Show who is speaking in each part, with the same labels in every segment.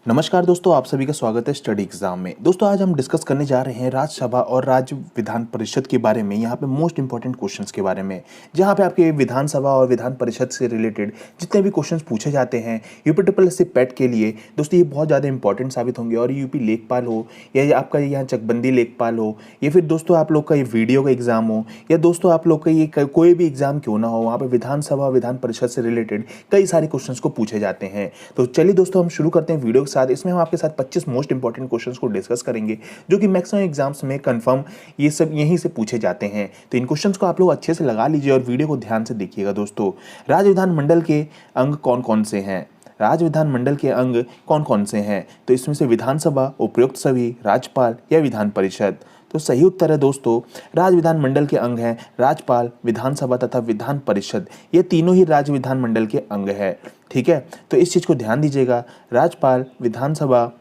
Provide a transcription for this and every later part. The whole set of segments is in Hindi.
Speaker 1: नमस्कार दोस्तों, आप सभी का स्वागत है स्टडी एग्जाम में। दोस्तों आज हम डिस्कस करने जा रहे हैं राज्यसभा और राज्य विधान परिषद के बारे में। यहाँ पे मोस्ट इंपॉर्टेंट क्वेश्चंस के बारे में, जहाँ पे आपके विधानसभा और विधान परिषद से रिलेटेड जितने भी क्वेश्चंस पूछे जाते हैं यूपी ट्रिपल एस पैट के लिए, दोस्तों ये बहुत ज़्यादा इंपॉर्टेंट साबित होंगे। और यूपी लेखपाल हो या आपका यहाँ चकबंदी लेखपाल हो या फिर दोस्तों आप लोग का ये वीडियो का एग्जाम हो या दोस्तों आप लोग का ये कोई भी एग्जाम क्यों ना हो, वहाँ पर विधानसभा विधान परिषद से रिलेटेड कई सारे क्वेश्चंस को पूछे जाते हैं। तो चलिए दोस्तों हम शुरू करते हैं वीडियो के साथ। इसमें हम आपके साथ 25 मोस्ट इंपॉर्टेंट क्वेश्चंस को डिस्कस करेंगे जो कि मैक्सिमम एग्जाम्स में कंफर्म ये सब यहीं से पूछे जाते हैं। तो इन क्वेश्चंस को आप लोग अच्छे से लगा लीजिए और वीडियो को ध्यान से देखिएगा। दोस्तों राज्य विधानमंडल के अंग कौन कौन से हैं? राज्य विधानमंडल के अंग कौन कौन से हैं? तो इसमें से विधानसभा, उपयुक्त सभी, राज्यपाल या विधान परिषद। तो सही उत्तर है दोस्तों, राज्य विधानमंडल के अंग हैं राज्यपाल, विधानसभा तथा विधान परिषद। ये तीनों ही राज्य विधानमंडल के अंग है। ठीक है, तो इस चीज़ को ध्यान दीजिएगा। राज्यपाल, विधानसभा,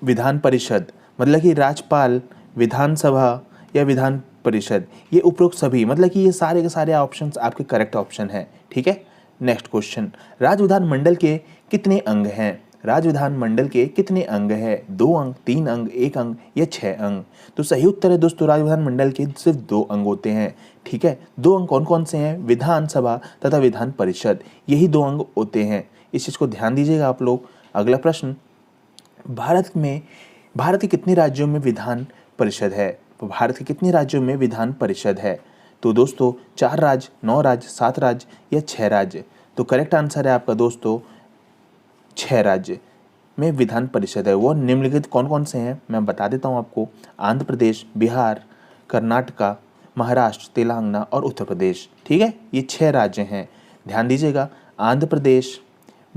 Speaker 1: विधान परिषद, मतलब कि राज्यपाल, विधानसभा या विधान परिषद, ये उपरोक्त सभी, मतलब कि ये सारे के सारे ऑप्शंस आपके करेक्ट ऑप्शन हैं। ठीक है, नेक्स्ट क्वेश्चन, राज्य विधानमंडल के कितने अंग हैं? राज्य विधानमंडल के कितने अंग है? 2 अंग, 3 अंग, 1 अंग या 6 अंग? तो सही उत्तर है दोस्तों, राज्य विधानमंडल के सिर्फ 2 अंग होते हैं। ठीक है, 2 अंग कौन कौन से हैं? विधानसभा तथा विधान परिषद, यही 2 अंग होते हैं। इस चीज़ को ध्यान दीजिएगा आप लोग। अगला प्रश्न, भारत के कितने राज्यों में विधान परिषद है? तो भारत के कितने राज्यों में विधान परिषद है? तो दोस्तों 4 राज्य, 9 राज्य, 7 राज्य या 6 राज्य? तो करेक्ट आंसर है आपका दोस्तों 6 राज्य में विधान परिषद है। वो निम्नलिखित कौन कौन से हैं मैं बता देता हूँ आपको। आंध्र प्रदेश, बिहार, कर्नाटका, महाराष्ट्र, तेलंगाना और उत्तर प्रदेश। ठीक है, ये 6 राज्य हैं, ध्यान दीजिएगा। आंध्र प्रदेश,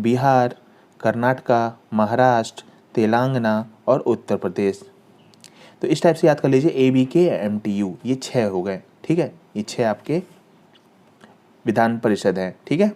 Speaker 1: बिहार, कर्नाटका, महाराष्ट्र, तेलंगाना और उत्तर प्रदेश। तो इस टाइप से याद कर लीजिए, ABK MTU, ये 6 हो गए। ठीक है, ये 6 आपके विधान परिषद हैं। ठीक है,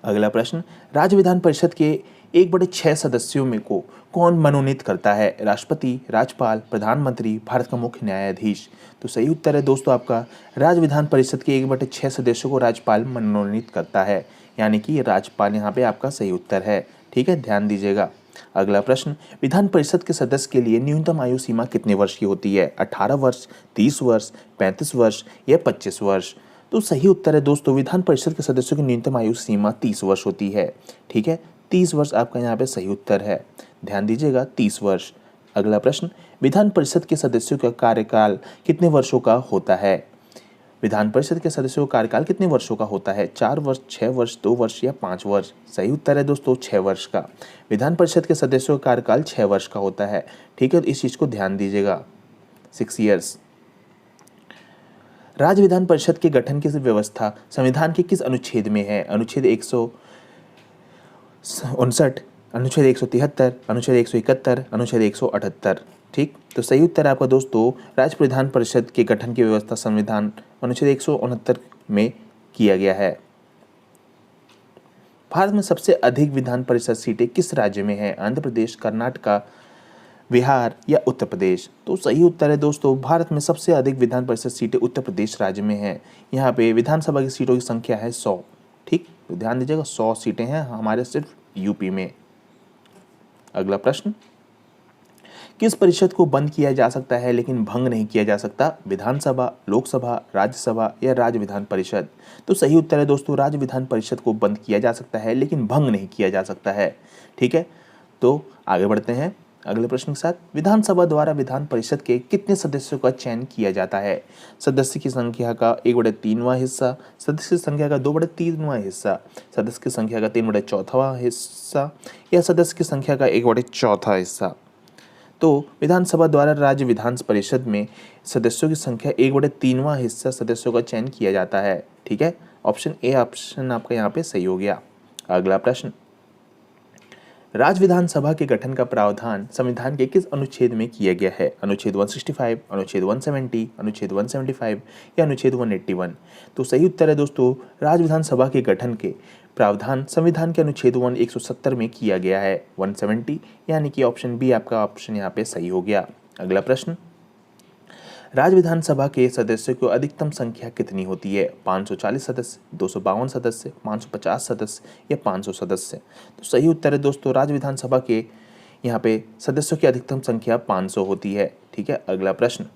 Speaker 1: अगला प्रश्न, राज्य विधान परिषद के 1/6 सदस्यों में को कौन मनोनीत करता है? राष्ट्रपति, राज्यपाल, प्रधानमंत्री, भारत का मुख्य न्यायाधीश? तो सही उत्तर है दोस्तों आपका, राज्य विधान परिषद के 1/6 सदस्यों को राज्यपाल मनोनीत करता है, यानी कि राज्यपाल यहाँ पे आपका सही उत्तर है। ठीक है, ध्यान दीजिएगा। अगला प्रश्न, विधान परिषद के सदस्य के लिए न्यूनतम आयु सीमा कितने वर्ष की होती है? 18 वर्ष, 30 वर्ष, 35 वर्ष या 25 वर्ष? तो सही उत्तर है दोस्तों, विधान परिषद के सदस्यों की न्यूनतम आयु सीमा 30 वर्ष होती है। ठीक है, 30 वर्ष आपका यहाँ पे सही उत्तर है, ध्यान दीजिएगा, 30 वर्ष। अगला प्रश्न, विधान परिषद के सदस्यों का कार्यकाल कितने वर्षों का होता है? विधान परिषद के सदस्यों का कार्यकाल कितने वर्षों का होता है? 4 वर्ष, 6 वर्ष, 2 वर्ष या 5 वर्ष? सही उत्तर है दोस्तों 6 वर्ष का। विधान परिषद के सदस्यों का कार्यकाल 6 वर्ष का होता है। ठीक है, तो इस चीज़ को ध्यान दीजिएगा, 6 ईयर्स। राज्य विधान परिषद के गठन की व्यवस्था संविधान के किस अनुच्छेद में है? अनुच्छेद 159, अनुच्छेद 173, अनुच्छेद 171, अनुच्छेद 178? ठीक, तो सही उत्तर है आपका दोस्तों, राज्य विधान परिषद के गठन की व्यवस्था संविधान अनुच्छेद 169 में किया गया है। भारत में सबसे अधिक विधान परिषद सीटें किस राज्य में हैं? आंध्र प्रदेश, कर्नाटका, बिहार या उत्तर प्रदेश? तो सही उत्तर है दोस्तों, भारत में सबसे अधिक विधान परिषद सीटें उत्तर प्रदेश राज्य में हैं। यहाँ पे विधानसभा की सीटों की संख्या है 100। ठीक, तो ध्यान दीजिएगा, 100 सीटें हैं हमारे सिर्फ यूपी में। अगला प्रश्न, किस परिषद को बंद किया जा सकता है लेकिन भंग नहीं किया जा सकता? विधानसभा, लोकसभा, राज्यसभा या राज्य विधान परिषद? तो सही उत्तर है दोस्तों, राज्य विधान परिषद को बंद किया जा सकता है लेकिन भंग नहीं किया जा सकता है। ठीक है, तो आगे बढ़ते हैं अगले प्रश्न के साथ। विधानसभा द्वारा विधान परिषद के कितने सदस्यों का चयन किया जाता है? सदस्य की संख्या का 1/3वां हिस्सा, सदस्य की संख्या का 2/3वां हिस्सा, सदस्य की संख्या का 3/4वां हिस्सा या सदस्य की संख्या का 1/4 हिस्सा? तो विधानसभा द्वारा राज्य विधान परिषद में सदस्यों की संख्या 1/3वां हिस्सा सदस्यों का चयन किया जाता है। ठीक है, ऑप्शन ए ऑप्शन आपका यहाँ पे सही हो गया। अगला प्रश्न, राज्य विधानसभा के गठन का प्रावधान संविधान के किस अनुच्छेद में किया गया है? अनुच्छेद 165, अनुच्छेद 170, अनुच्छेद 175 या अनुच्छेद 181? तो सही उत्तर है दोस्तों, राज्य विधानसभा के गठन के प्रावधान संविधान के अनुच्छेद 170 में किया गया है, 170, यानी कि ऑप्शन बी आपका ऑप्शन यहाँ पे सही हो गया। अगला प्रश्न, राज्य विधानसभा के सदस्यों की अधिकतम संख्या कितनी होती है? 540 सदस्य, 252 सदस्य, 550 सदस्य या 500 सदस्य। तो सही उत्तर है दोस्तों, राज्य विधानसभा के यहाँ पे सदस्यों की अधिकतम संख्या 500 होती है। ठीक है, अगला प्रश्न,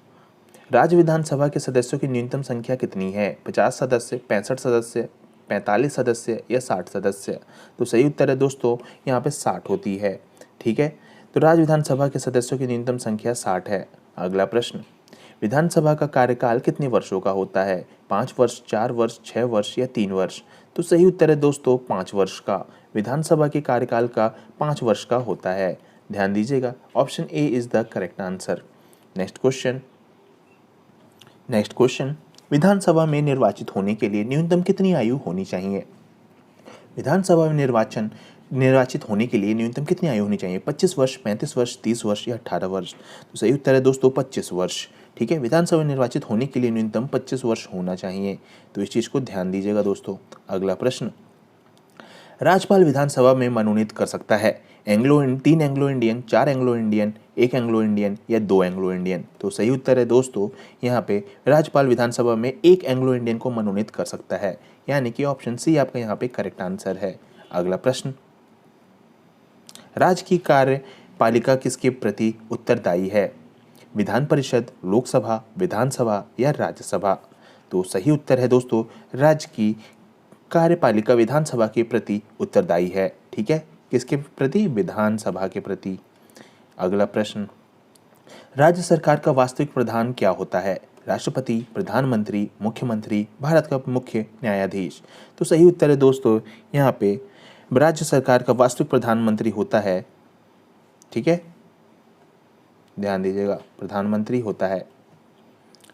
Speaker 1: राज्य विधानसभा के सदस्यों की न्यूनतम संख्या कितनी है? 50 सदस्य, 65 सदस्य, 45 सदस्य या 60 सदस्य। तो सही उत्तर है दोस्तों, यहाँ पे 60 होती है। ठीक है, तो राज्य विधानसभा के सदस्यों की न्यूनतम संख्या 60 है। अगला प्रश्न, विधानसभा का कार्यकाल कितने वर्षों का होता है? 5 वर्ष, 4 वर्ष, 6 वर्ष या 3 वर्ष। तो सही उत्तर है दोस्तों 5 वर्ष का। विधानसभा के कार्यकाल का 5 वर्ष का होता है। ध्यान दीजिएगा, option A is the correct answer. Next question, विधानसभा में निर्वाचित होने के लिए न्यूनतम कितनी आयु होनी चाहिए? विधानसभा में निर्वाचित होने के लिए न्यूनतम कितनी आयु होनी चाहिए? 25 वर्ष, 35 वर्ष, 30 वर्ष या 18 वर्ष। तो सही उत्तर है दोस्तों 25 वर्ष। ठीक है, विधानसभा में निर्वाचित होने के लिए न्यूनतम 25 वर्ष होना चाहिए। तो इस चीज़ को ध्यान दीजिएगा दोस्तों। अगला प्रश्न, राज्यपाल विधानसभा में मनोनीत कर सकता है 3 Anglo Indian, 4 Anglo Indian, 1 Anglo Indian या 2 एंग्लो इंडियन। तो सही उत्तर है दोस्तों, यहाँ पे राज्यपाल विधानसभा में 1 एंग्लो इंडियन को मनोनीत कर सकता है, यानी कि ऑप्शन सी आपका यहाँ पे करेक्ट आंसर है। अगला प्रश्न, राज्य की कार्यपालिका किसके प्रति उत्तरदायी है? विधान परिषद, लोकसभा, विधानसभा या राज्यसभा। तो सही उत्तर है दोस्तों, राज्य की कार्यपालिका विधानसभा के प्रति उत्तरदायी है। ठीक है, किसके प्रति? विधानसभा के प्रति। अगला प्रश्न, राज्य सरकार का वास्तविक प्रधान क्या होता है? राष्ट्रपति, प्रधानमंत्री, मुख्यमंत्री, भारत का मुख्य न्यायाधीश। तो सही उत्तर है दोस्तों, यहाँ पे राज्य सरकार का वास्तविक प्रधानमंत्री होता है। ठीक है, ध्यान दीजिएगा, प्रधानमंत्री होता है।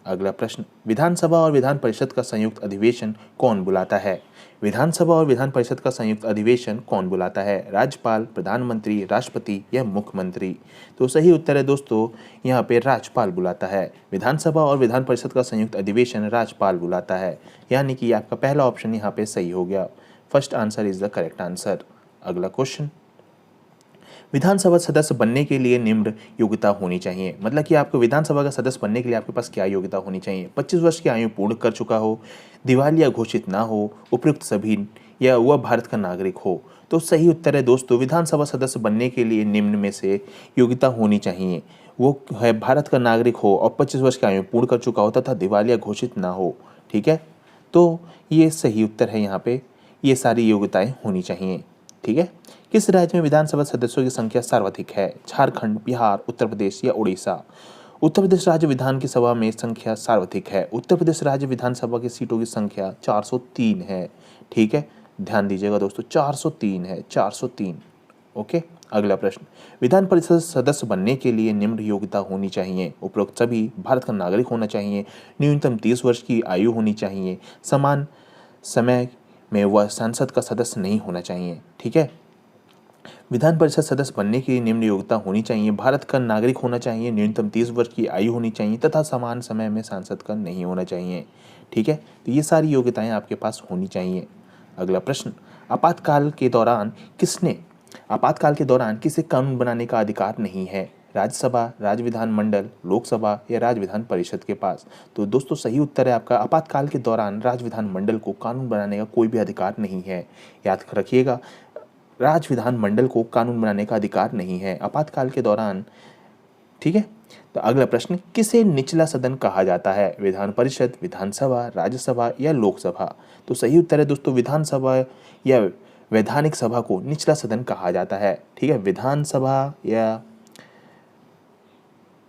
Speaker 1: अगला प्रश्न, विधानसभा और विधान परिषद का संयुक्त अधिवेशन कौन बुलाता है? विधानसभा और विधान परिषद का संयुक्त अधिवेशन कौन बुलाता है? राज्यपाल, प्रधानमंत्री, राष्ट्रपति या मुख्यमंत्री। तो सही उत्तर है दोस्तों, यहाँ पे राज्यपाल बुलाता है। विधानसभा और विधान परिषद का संयुक्त अधिवेशन राज्यपाल बुलाता है, यानी कि आपका पहला ऑप्शन यहाँ पे सही हो गया। First answer is the correct answer. अगला क्वेश्चन, विधानसभा सदस्य बनने के लिए निम्न योग्यता होनी चाहिए। मतलब कि आपको विधानसभा का सदस्य बनने के लिए आपके पास क्या योग्यता होनी चाहिए? 25 वर्ष की आयु पूर्ण कर चुका हो, दिवालिया घोषित ना हो, उपयुक्त सभी या वह भारत का नागरिक हो। तो सही उत्तर है दोस्तों, विधानसभा सदस्य बनने के लिए निम्न में से योग्यता होनी चाहिए। वो है भारत का नागरिक हो और 25 वर्ष की आयु पूर्ण कर चुका हो तथा दिवालिया घोषित ना हो। ठीक है, तो ये सही उत्तर है। यहाँ पे ये सारी योग्यताएं होनी चाहिए। ठीक है, किस राज्य में विधानसभा सदस्यों की संख्या सर्वाधिक है? झारखंड, बिहार, उत्तर प्रदेश या उड़ीसा। उत्तर प्रदेश राज्य विधान की सभा में संख्या सर्वाधिक है। उत्तर प्रदेश राज्य विधानसभा की सीटों की संख्या 403 है। ठीक है, ध्यान दीजिएगा दोस्तों, 403 है, 403। ओके, अगला प्रश्न, विधान परिषद सदस्य बनने के लिए निम्न योग्यता होनी चाहिए। उपरोक्त सभी, भारत का नागरिक होना चाहिए, न्यूनतम 30 वर्ष की आयु होनी चाहिए, समान समय में वह संसद का सदस्य नहीं होना चाहिए। ठीक है, विधान परिषद सदस्य बनने की निम्न योग्यता होनी चाहिए, भारत का नागरिक होना चाहिए, न्यूनतम 30 वर्ष की आयु होनी चाहिए तथा समान समय में सांसद का नहीं होना चाहिए। ठीक है, तो ये सारी योग्यताएं आपके पास होनी चाहिए। अगला प्रश्न, आपातकाल के दौरान किसे कानून बनाने का अधिकार नहीं है? राज्यसभा, राज्य विधानमंडल, लोकसभा या राज्य विधान परिषद के पास। तो दोस्तों सही उत्तर है आपका, आपातकाल के दौरान राज्य विधानमंडल को कानून बनाने का कोई भी अधिकार नहीं है। याद रखिएगा, राज्य विधानमंडल को कानून बनाने का अधिकार नहीं है आपातकाल के दौरान। ठीक है, तो अगला प्रश्न, किसे निचला सदन कहा जाता है? विधान परिषद, विधानसभा, राज्यसभा या लोकसभा। तो सही उत्तर है दोस्तों, विधानसभा या वैधानिक सभा को निचला सदन कहा जाता है। ठीक है, विधानसभा या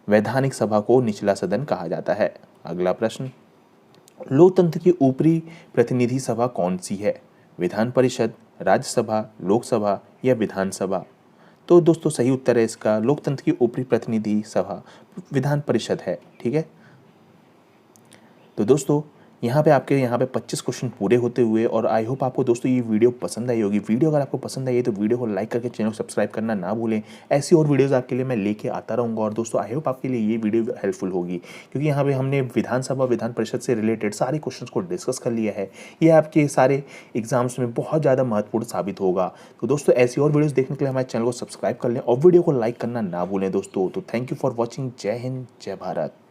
Speaker 1: वैधानिक सभा को निचला सदन कहा जाता है। अगला प्रश्न, लोकतंत्र की ऊपरी प्रतिनिधि सभा कौन सी है? विधान परिषद, राज्यसभा, लोकसभा या विधानसभा। तो दोस्तों सही उत्तर है इसका, लोकतंत्र की ऊपरी प्रतिनिधि सभा विधान परिषद है। ठीक है, तो दोस्तों यहाँ पे 25 क्वेश्चन पूरे होते हुए, और आई होप आपको दोस्तों ये वीडियो पसंद आई होगी। वीडियो अगर आपको पसंद आई है तो वीडियो को लाइक करके चैनल को सब्सक्राइब करना ना भूलें। ऐसी और वीडियोस आपके लिए मैं लेके आता रहूँगा। और दोस्तों आई होप आपके लिए ये वीडियो हेल्पफुल होगी, क्योंकि यहाँ पे हमने विधानसभा, विधान परिषद से रिलेटेड सारे क्वेश्चन को डिस्कस कर लिया है। ये आपके सारे एग्जाम्स में बहुत ज़्यादा महत्वपूर्ण साबित होगा। तो दोस्तों ऐसी और वीडियोज़ देखने के लिए हमारे चैनल को सब्सक्राइब कर लें और वीडियो को लाइक करना ना भूलें दोस्तों। तो थैंक यू फॉर वॉचिंग। जय हिंद, जय भारत।